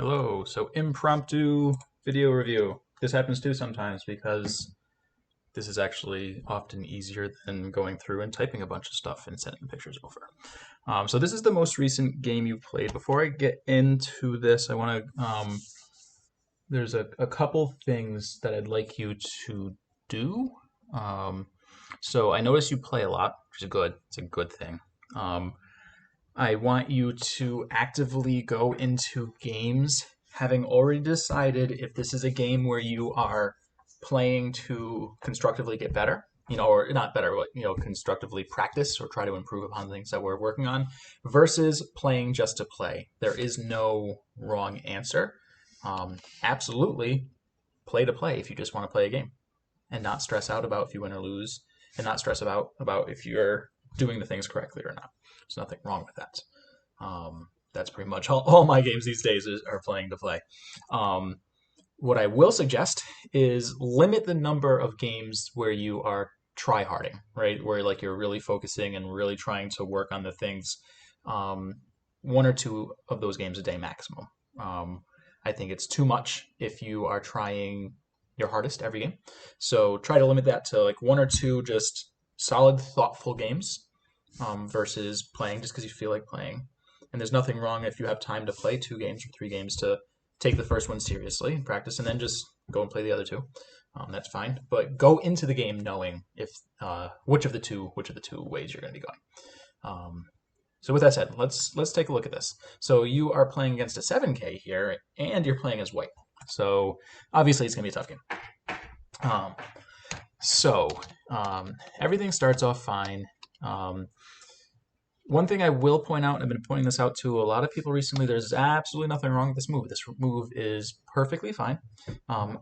Hello. So impromptu video review. This happens too sometimes because this is actually often easier than going through and typing a bunch of stuff and sending pictures over. So this is the most recent game you've played. Before I get into this, I want to there's a couple things that I'd like you to do. Um, so I notice you play a lot, which is good. It's a good thing. Um, I want you to actively go into games having already decided if this is a game where you are playing to constructively get better, or not better, but constructively practice or try to improve upon things that we're working on, versus playing just to play. There is no wrong answer. Absolutely, play to play if you just want to play a game and not stress out about if you win or lose, and not stress about if you're doing the things correctly or not. There's nothing wrong with that. That's pretty much all my games these days are playing to play. Um, what I will suggest is limit the number of games where you are try-harding, right? Where like you're really focusing and really trying to work on the things. Um, one or two of those games a day maximum. I think it's too much if you are trying your hardest every game. So try to limit that to like one or two just solid, thoughtful games versus playing just because you feel like playing. And there's nothing wrong if you have time to play 2 games or 3 games to take the first one seriously and practice, and then just go and play the other two. That's fine, but go into the game knowing if which of the two ways you're going to be going. So with that said, let's take a look at this. So you are playing against a 7K here, and you're playing as white. So obviously it's going to be a tough game. Everything starts off fine. One thing I will point out, and I've been pointing this out to a lot of people recently, there's absolutely nothing wrong with this move. This move is perfectly fine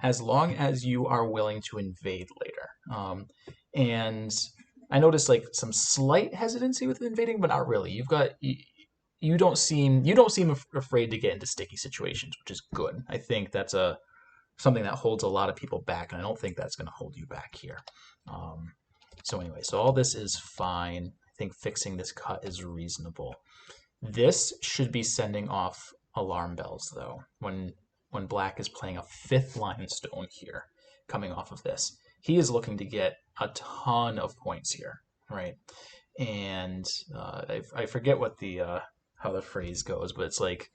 as long as you are willing to invade later. And I noticed like some slight hesitancy with invading, but not really. You don't seem afraid to get into sticky situations, which is good. I think that's something that holds a lot of people back, and I don't think that's going to hold you back here. So anyway, so all this is fine. I think fixing this cut is reasonable. This should be sending off alarm bells, though, when black is playing a 5th line stone here, coming off of this. He is looking to get a ton of points here, right? And I forget what how the phrase goes, but it's like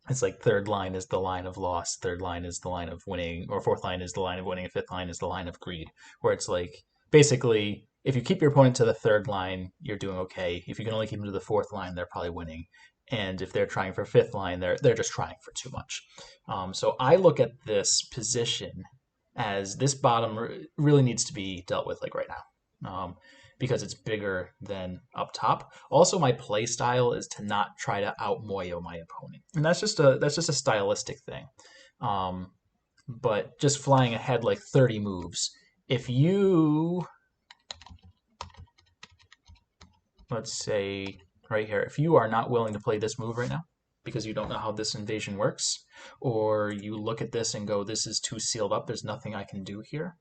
3rd line is the line of loss, 3rd line is the line of winning, or 4th line is the line of winning, and 5th line is the line of greed, where it's like basically if you keep your opponent to the 3rd line, you're doing okay. If you can only keep them to the 4th line, they're probably winning. And if they're trying for 5th line, they're just trying for too much. So I look at this position as this bottom really needs to be dealt with like right now. Because it's bigger than up top. Also, my play style is to not try to out-moyo my opponent, and that's just a stylistic thing. But just flying ahead like 30 moves, if you, let's say right here, if you are not willing to play this move right now because you don't know how this invasion works, or you look at this and go, this is too sealed up, there's nothing I can do here.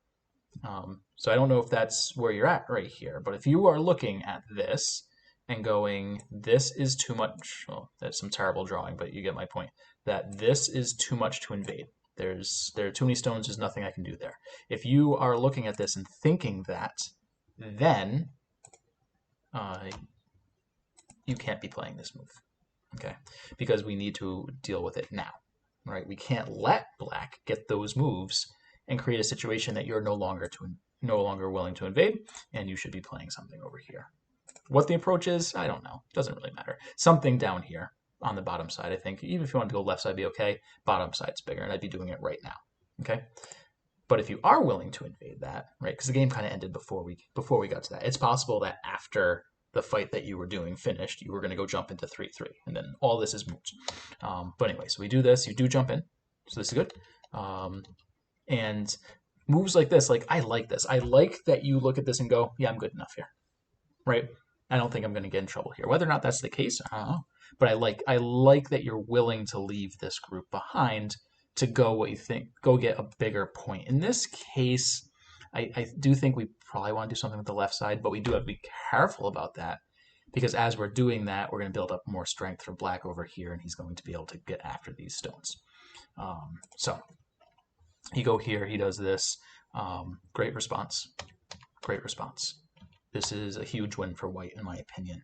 So I don't know if that's where you're at right here, but if you are looking at this and going, this is too much, well, that's some terrible drawing, but you get my point, that this is too much to invade. There are too many stones, there's nothing I can do there. If you are looking at this and thinking that, then you can't be playing this move, okay? Because we need to deal with it now, right? We can't let black get those moves and create a situation that you're no longer willing to invade, and you should be playing something over here. What the approach is, I don't know. It doesn't really matter. Something down here on the bottom side, I think. Even if you want to go left side, be okay. Bottom side's bigger, and I'd be doing it right now. Okay. But if you are willing to invade that, right? Because the game kind of ended before we got to that. It's possible that after the fight that you were doing finished, you were going to go jump into 3-3, and then all this is moot. But anyway, so we do this. You do jump in, so this is good. And moves like this, like I like this. I like that you look at this and go, yeah, I'm good enough here, right? I don't think I'm going to get in trouble here. Whether or not that's the case, I don't know. But I like that you're willing to leave this group behind to go what you think, go get a bigger point. In this case, I do think we probably want to do something with the left side, but we do have to be careful about that because as we're doing that, we're going to build up more strength for black over here, and he's going to be able to get after these stones. So you go here, he does this. Great response. Great response. This is a huge win for white, in my opinion.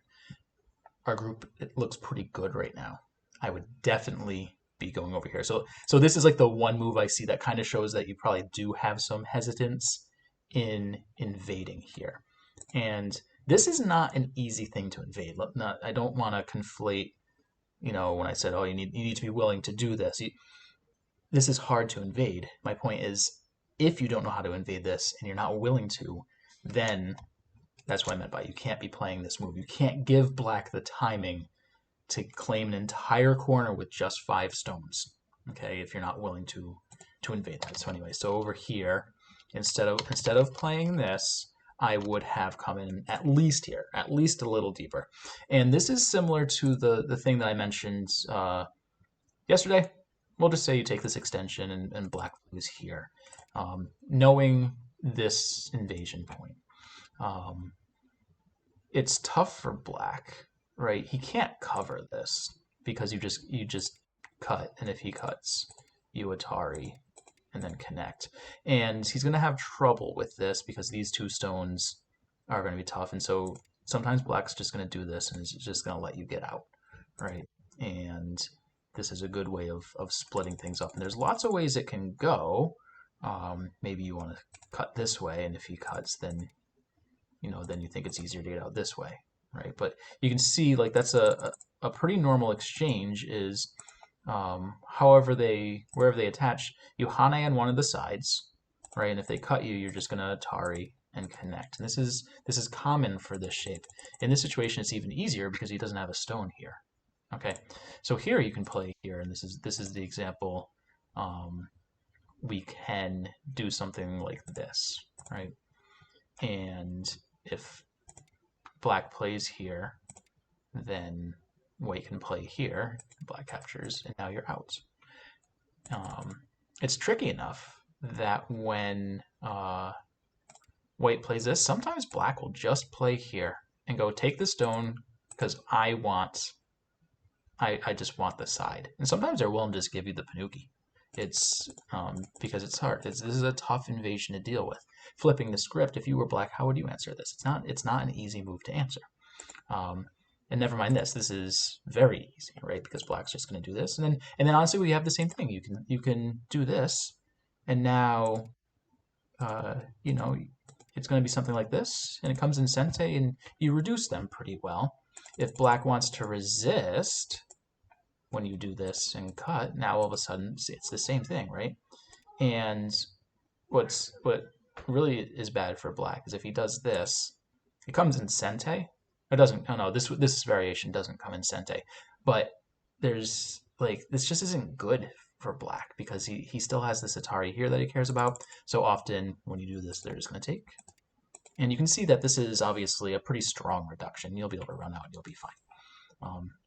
Our group, it looks pretty good right now. I would definitely be going over here. So this is like the one move I see that kind of shows that you probably do have some hesitance in invading here. And this is not an easy thing to invade. I don't want to conflate, when I said, oh, you need to be willing to do this. This is hard to invade. My point is, if you don't know how to invade this and you're not willing to, then that's what I meant by you can't be playing this move. You can't give black the timing to claim an entire corner with just 5 stones, okay, if you're not willing to invade that. So anyway, so over here, instead of playing this, I would have come in at least here, at least a little deeper. And this is similar to the thing that I mentioned yesterday. We'll just say you take this extension and black is here. Knowing this invasion point. It's tough for black, right? He can't cover this because you just cut, and if he cuts, you Atari and then connect. And he's going to have trouble with this because these 2 stones are going to be tough, and so sometimes black's just going to do this and is just going to let you get out, right? And this is a good way of splitting things up. And there's lots of ways it can go. Maybe you want to cut this way, and if he cuts, then then you think it's easier to get out this way, right? But you can see like that's a pretty normal exchange is wherever they attach, you Hane on one of the sides, right? And if they cut you, you're just gonna Atari and connect. And this is common for this shape. In this situation, it's even easier because he doesn't have a stone here. Okay, so here you can play here, and this is the example. We can do something like this, right? And if black plays here, then white can play here, black captures, and now you're out. It's tricky enough that when white plays this, sometimes black will just play here and go take the stone because I just want the side. And sometimes they're willing to just give you the Panuki. It's because it's hard. This is a tough invasion to deal with. Flipping the script, if you were black, how would you answer this? It's not an easy move to answer. And never mind this. This is very easy, right? Because black's just going to do this, and then honestly, we have the same thing. You can do this, and now, it's going to be something like this, and it comes in Sente, and you reduce them pretty well. If black wants to resist when you do this and cut, now all of a sudden it's the same thing, right? And what really is bad for black is if he does this, it comes in Sente. It doesn't. Oh no, this variation doesn't come in Sente, but there's like this just isn't good for black because he still has this Atari here that he cares about. So often when you do this, they're just going to take, and you can see that this is obviously a pretty strong reduction. You'll be able to run out. You'll be fine.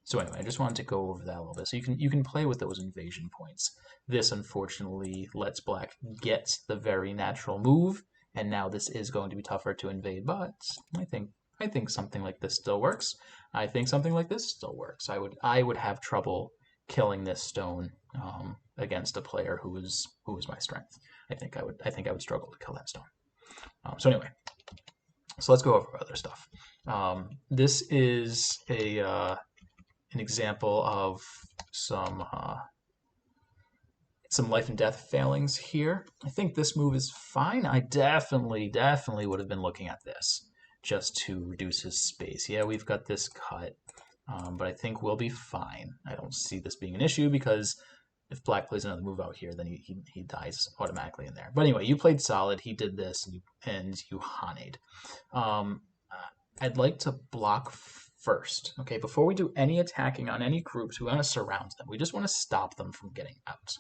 So anyway, I just wanted to go over that a little bit. So you can play with those invasion points. This unfortunately lets black get the very natural move, and now this is going to be tougher to invade. But I think something like this still works. I think something like this still works. I would have trouble killing this stone against a player who is my strength. I think I would struggle to kill that stone. So anyway, so let's go over other stuff. This is an example of some life and death failings here. I think this move is fine. I definitely would have been looking at this just to reduce his space. Yeah, we've got this cut, but I think we'll be fine. I don't see this being an issue because if black plays another move out here, then he dies automatically in there. But anyway, you played solid. He did this, and you Haned. I'd like to block first, okay? Before we do any attacking on any groups, we want to surround them. We just want to stop them from getting out.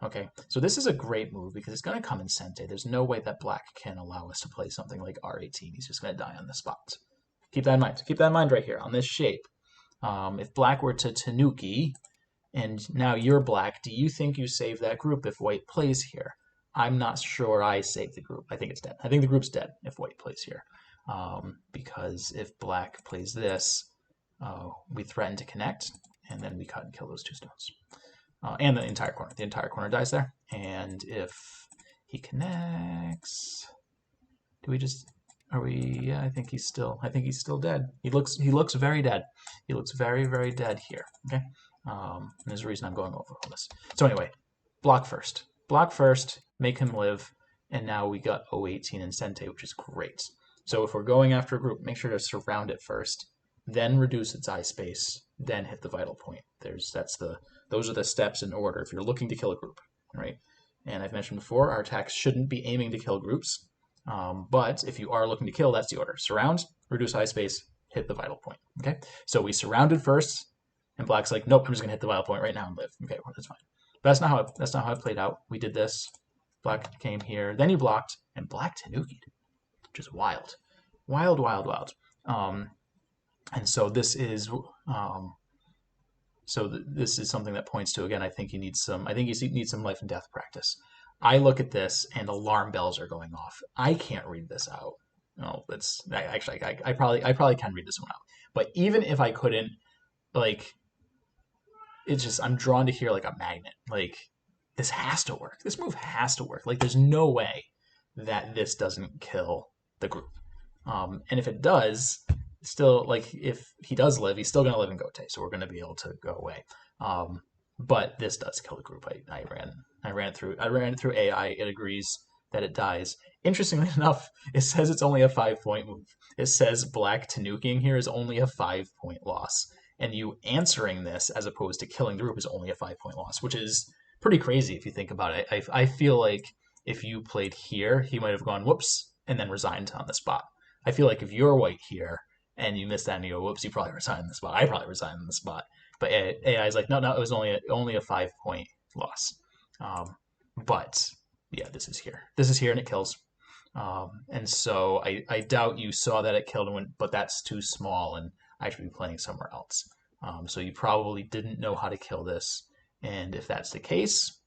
Okay, so this is a great move because it's going to come in Sente. There's no way that black can allow us to play something like R18. He's just going to die on the spot. Keep that in mind. Keep that in mind right here on this shape. If black were to Tanuki, and now you're black, do you think you save that group if white plays here? I'm not sure I save the group. I think it's dead. I think the group's dead if white plays here. Because if black plays this, we threaten to connect, and then we cut and kill those 2 stones. And the entire corner. The entire corner dies there. And if he connects, do we just... Are we... Yeah, I think he's still dead. He looks very dead. He looks very, very dead here. Okay? And there's a reason I'm going over all this. So anyway, block first. Block first, make him live, and now we got 018 and Sente, which is great. So if we're going after a group, make sure to surround it first, then reduce its eye space, then hit the vital point. Those are the steps in order if you're looking to kill a group, right? And I've mentioned before, our attacks shouldn't be aiming to kill groups, but if you are looking to kill, that's the order. Surround, reduce eye space, hit the vital point, okay? So we surrounded first, and Black's like, nope, I'm just gonna hit the vital point right now and live. Okay, well, that's fine. But that's not how it played out. We did this. Black came here, then he blocked, and Black Tanuki'd, which is wild. Wild, wild, wild. And so this is this is something that points to, again, I think you need some life and death practice. I look at this and alarm bells are going off. I can't read this out. No, I probably can read this one out. But even if I couldn't, like, it's just, I'm drawn to here like a magnet. Like, this has to work. This move has to work. Like, there's no way that this doesn't kill the group. And if it does, still, like, if he does live, he's still going to live in Gote, so we're going to be able to go away. But this does kill the group. I ran it through AI. It agrees that it dies. Interestingly enough, it says it's only a 5-point move. It says Black Tanukiing here is only a 5-point loss. And you answering this as opposed to killing the group is only a 5-point loss, which is pretty crazy if you think about it. I feel like if you played here, he might have gone whoops and then resigned on the spot. I feel like if you're white here and you missed that and you go whoops, you probably resigned on the spot. I probably resigned on the spot. But AI is like, no, it was only a 5-point loss. But yeah, this is here. This is here and it kills. And so I doubt you saw that it killed and went, but that's too small and I should be playing somewhere else. So you probably didn't know how to kill this. And if that's the case,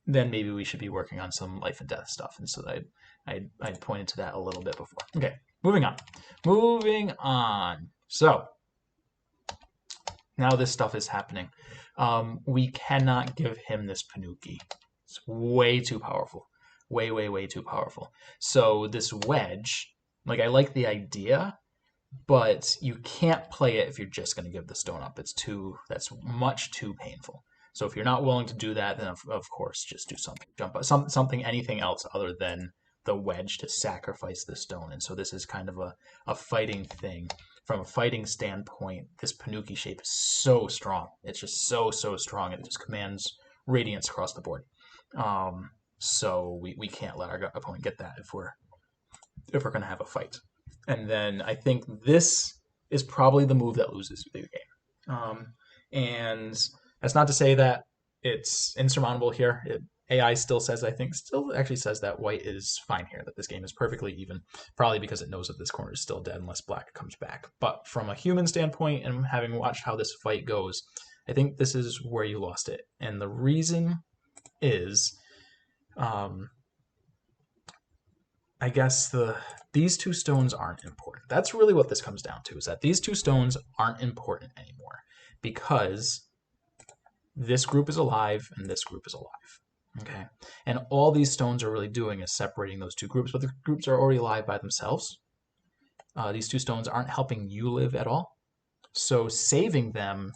then maybe we should be working on some life and death stuff. And so I pointed to that a little bit before. Okay, moving on. So now this stuff is happening. We cannot give him this Panuki. It's way too powerful. Way, way, way too powerful. So this wedge, like, I like the idea, but you can't play it if you're just going to give the stone up. That's much too painful. So if you're not willing to do that, then of course just do something, anything else other than the wedge to sacrifice the stone. And so this is kind of a fighting thing. From a fighting standpoint, this Panuki shape is so strong. It's just so strong. It just commands radiance across the board. So we can't let our opponent get that if we're going to have a fight. And then I think this is probably the move that loses the game. And that's not to say that it's insurmountable here. AI still actually says that white is fine here, that this game is perfectly even, probably because it knows that this corner is still dead unless black comes back. But from a human standpoint and having watched how this fight goes, I think this is where you lost it. And the reason is, I guess these 2 stones aren't important. That's really what this comes down to, is that these 2 stones aren't important anymore because this group is alive and this group is alive. Okay, and all these stones are really doing is separating those 2 groups, but the groups are already alive by themselves. These 2 stones aren't helping you live at all, so saving them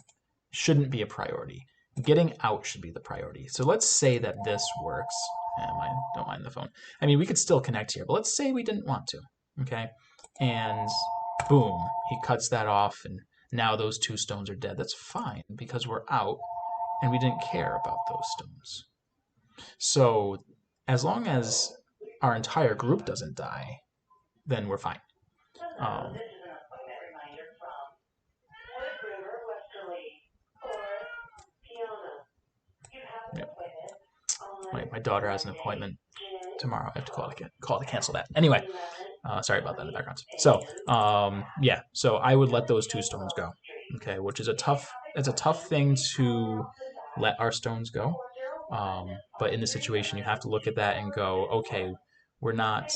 shouldn't be a priority. Getting out should be the priority. So let's say that this works. Don't mind the phone. I mean, we could still connect here, but let's say we didn't want to. Okay, and boom, he cuts that off, and now those 2 stones are dead. That's fine because we're out, and we didn't care about those stones. So as long as our entire group doesn't die, then we're fine. Yep. My daughter has an appointment tomorrow. I have to call to cancel that. Anyway, sorry about that in the background. So yeah, so I would let those 2 stones go. Okay, which is it's a tough thing to let our stones go. But in the situation, you have to look at that and go, okay, we're not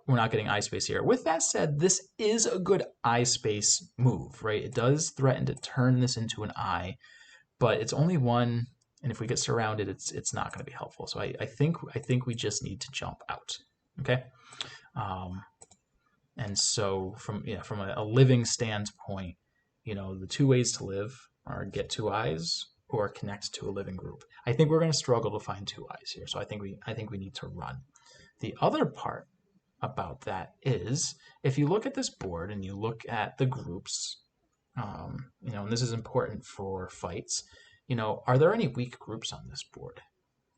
getting eye space here. With that said, this is a good eye space move, right? It does threaten to turn this into an eye, but it's only one, and if we get surrounded, it's not going to be helpful. So I think we just need to jump out. Okay. And so from a living standpoint, the two ways to live are get two eyes or connect to a living group. I think we're going to struggle to find two eyes here, so I think we need to run. The other part about that is if you look at this board and you look at the groups, and this is important for fights, are there any weak groups on this board?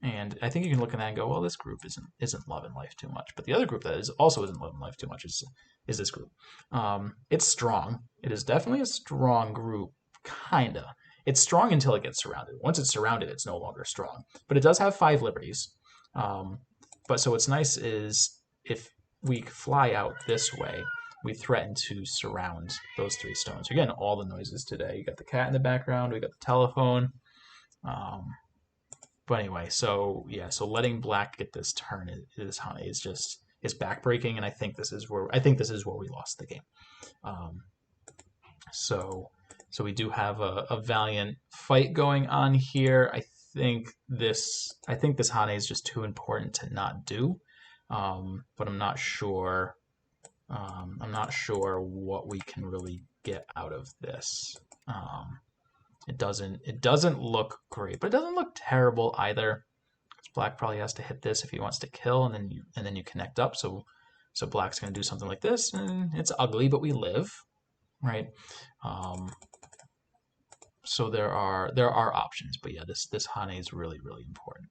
And I think you can look at that and go, well, this group isn't loving life too much. But the other group that also isn't loving life too much is this group. It's strong. It is definitely a strong group, kinda. It's strong until it gets surrounded. Once it's surrounded, it's no longer strong. But it does have 5 liberties. But so what's nice is if we fly out this way, we threaten to surround those 3 stones. Again, all the noises today. You got the cat in the background. We got the telephone. But anyway, so letting black get this turn is backbreaking, and I think this is where we lost the game. So we do have a valiant fight going on here. I think this Hane is just too important to not do, but I'm not sure. I'm not sure what we can really get out of this. It doesn't look great, but it doesn't look terrible either. Black probably has to hit this if he wants to kill, and then you connect up. So Black's going to do something like this, and it's ugly, but we live, right? So there are options, but yeah, this Hane is really, really important.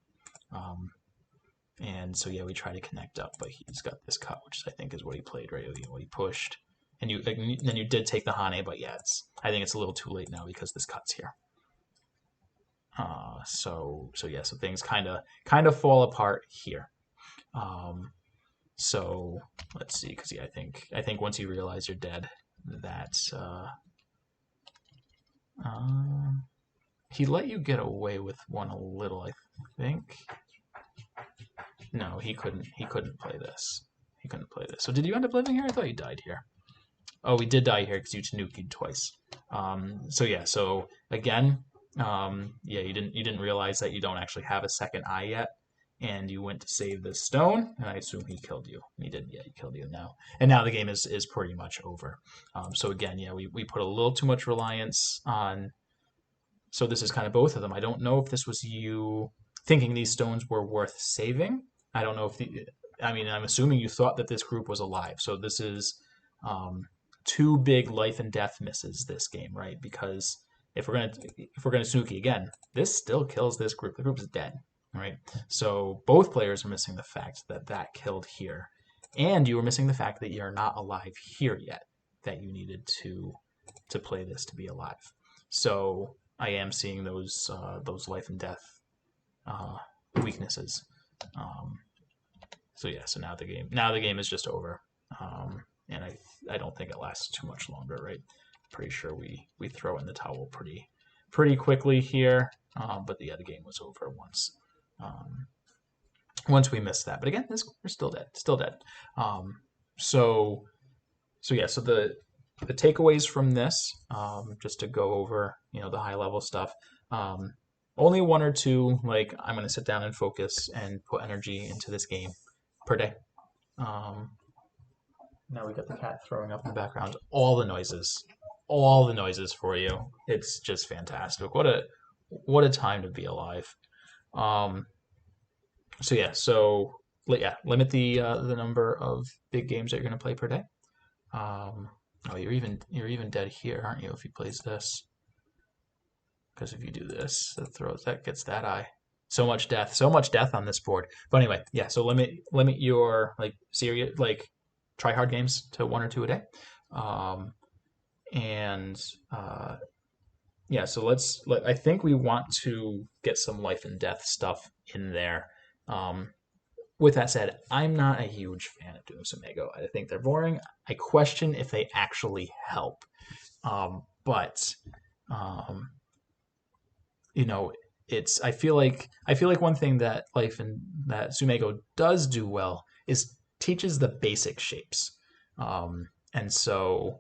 And so yeah, we try to connect up, but he's got this cut, which I think is what he played, right? What he pushed. And then you did take the Hane, but yeah, I think it's a little too late now because this cut's here. So things kind of fall apart here. So let's see, because yeah, I think once you realize you're dead, that's he let you get away with one a little, I think. No, he couldn't play this. He couldn't play this. So did you end up living here? I thought you died here. Oh, we did die here because you tanuked twice. So again, you didn't realize that you don't actually have a second eye yet, and you went to save this stone, and I assume he killed you. He didn't. Yeah, he killed you now, and now the game is pretty much over. So again, yeah, we put a little too much reliance on. So this is kind of both of them. I don't know if this was you thinking these stones were worth saving. I don't know if I'm assuming you thought that this group was alive. So this is 2 big life and death misses this game, right? Because if we're gonna Tanuki again, this still kills this group. The group is dead, right? So both players are missing the fact that killed here, and you were missing the fact that you're not alive here yet. That you needed to play this to be alive. So I am seeing those life and death weaknesses. So now the game is just over. And I don't think it lasts too much longer, right? Pretty sure we throw in the towel pretty quickly here, but the game was over once we missed that. But again, we're still dead. So the takeaways from this, just to go over the high level stuff. Only 1 or 2. Like I'm going to sit down and focus and put energy into this game per day. Now we got the cat throwing up in the background. All the noises for you. It's just fantastic. What a time to be alive. Limit the number of big games that you're going to play per day. You're even dead here, aren't you? If he plays this, because if you do this, that gets that eye. So much death on this board. But anyway, yeah. So limit your serious try hard games to 1 or 2 a day. So I think we want to get some life and death stuff in there. With that said, I'm not a huge fan of Doom Sumago. I think they're boring. I question if they actually help. I feel like one thing that Sumago does do well is teaches the basic shapes. And so,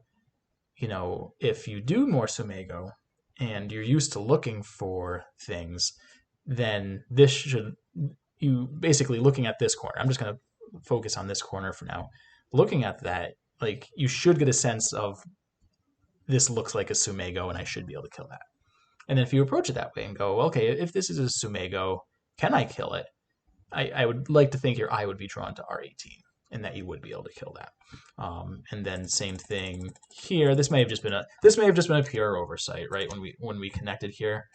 you know, if you do more Sumego and you're used to looking for things, then this should, you basically looking at this corner. I'm just going to focus on this corner for now. Looking at that, like, you should get a sense of this looks like a Sumego and I should be able to kill that. And then if you approach it that way and go, okay, if this is a Sumego, can I kill it? I would like to think your eye would be drawn to R18 and that you would be able to kill that. And then same thing here. This may have just been a pure oversight, right? When we connected here,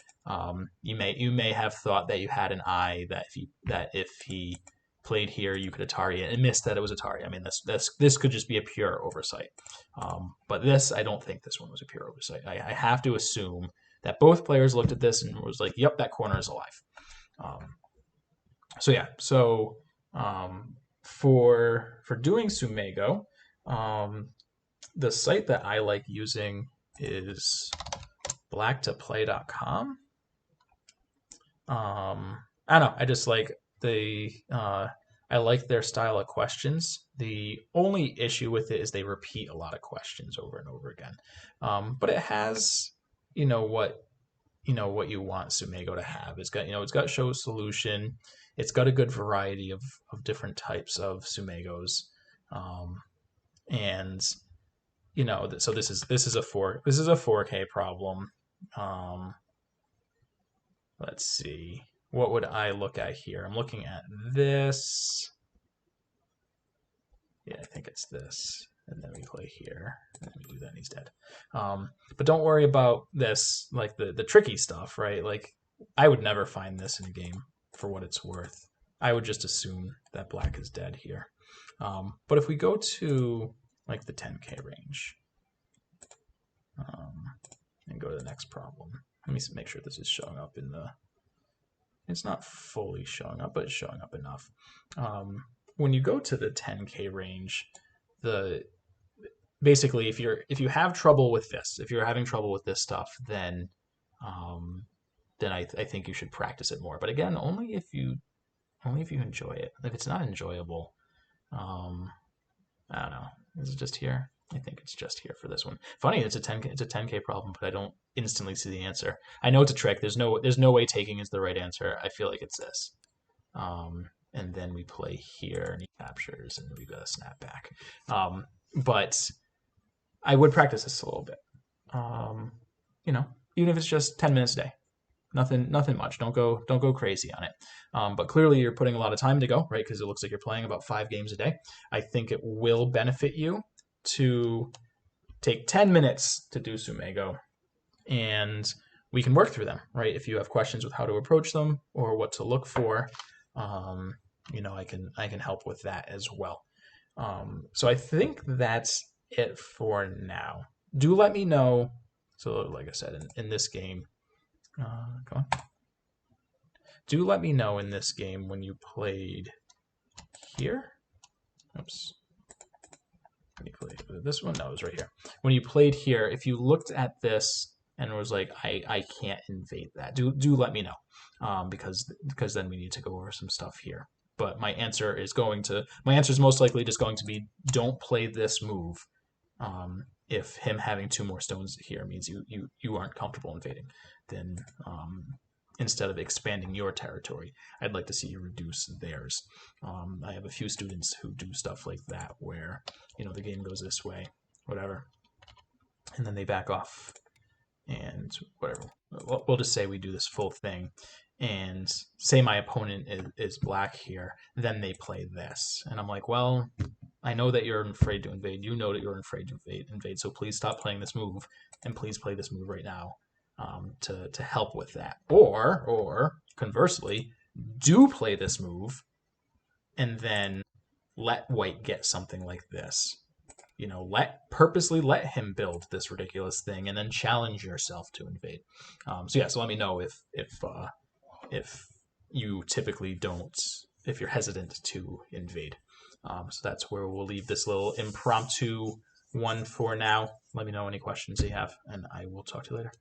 you may have thought that you had an eye that if he played here, you could Atari it and missed that it was Atari. I mean, this could just be a pure oversight. But this, I don't think this one was a pure oversight. I have to assume that both players looked at this and was like, yep, that corner is alive. So yeah, so for doing Sumego, the site that I like using is blacktoplay.com. I don't know, I just like I like their style of questions. The only issue with it is they repeat a lot of questions over and over again. But it has, you know what you want Sumego to have. It's got show solution. It's got a good variety of different types of Sumegos, and you know, so this is a 4K problem. Let's see, what would I look at here? I'm looking at this. Yeah, I think it's this. And then we play here. And we do that and he's dead. But don't worry about this, like the tricky stuff, right? Like, I would never find this in a game for what it's worth. I would just assume that black is dead here. But if we go to like the 10K range and go to the next problem, let me make sure this is showing up in the. It's not fully showing up, but it's showing up enough. When you go to the 10K range, basically if you have trouble with this, if you're having trouble with this stuff, then I think you should practice it more. But again, only if you enjoy it. If it's not enjoyable, I don't know. Is it just here? I think it's just here for this one. Funny, it's a 10K problem, but I don't instantly see the answer. I know it's a trick. There's no way taking is the right answer. I feel like it's this. And then we play here and he captures and we've got a snap back. But I would practice this a little bit. You know, even if it's just 10 minutes a day. Nothing much. Don't go crazy on it. But clearly you're putting a lot of time to go, right? Because it looks like you're playing about 5 games a day. I think it will benefit you to take 10 minutes to do Sumego, and we can work through them, right? If you have questions with how to approach them or what to look for, you know, I can help with that as well. So I think that's it for now. Do let me know. So like I said, in this game, go on. Do let me know in this game when you played here. Oops. When you played this one, no, it was right here. When you played here, if you looked at this and was like, I can't invade that, do let me know, because then we need to go over some stuff here. But my answer is most likely just going to be, don't play this move. If him having 2 more stones here means you aren't comfortable invading, then instead of expanding your territory, I'd like to see you reduce theirs. I have a few students who do stuff like that where, you know, the game goes this way, whatever, and then they back off and whatever. We'll just say we do this full thing, and say my opponent is black here, then they play this. And I'm like, well, I know that you're afraid to invade. You know that you're afraid to invade. So please stop playing this move, and please play this move right now, to help with that. Or conversely, do play this move, and then let white get something like this. You know, purposely let him build this ridiculous thing, and then challenge yourself to invade. So let me know if you typically don't, if you're hesitant to invade. So that's where we'll leave this little impromptu one for now. Let me know any questions you have, and I will talk to you later.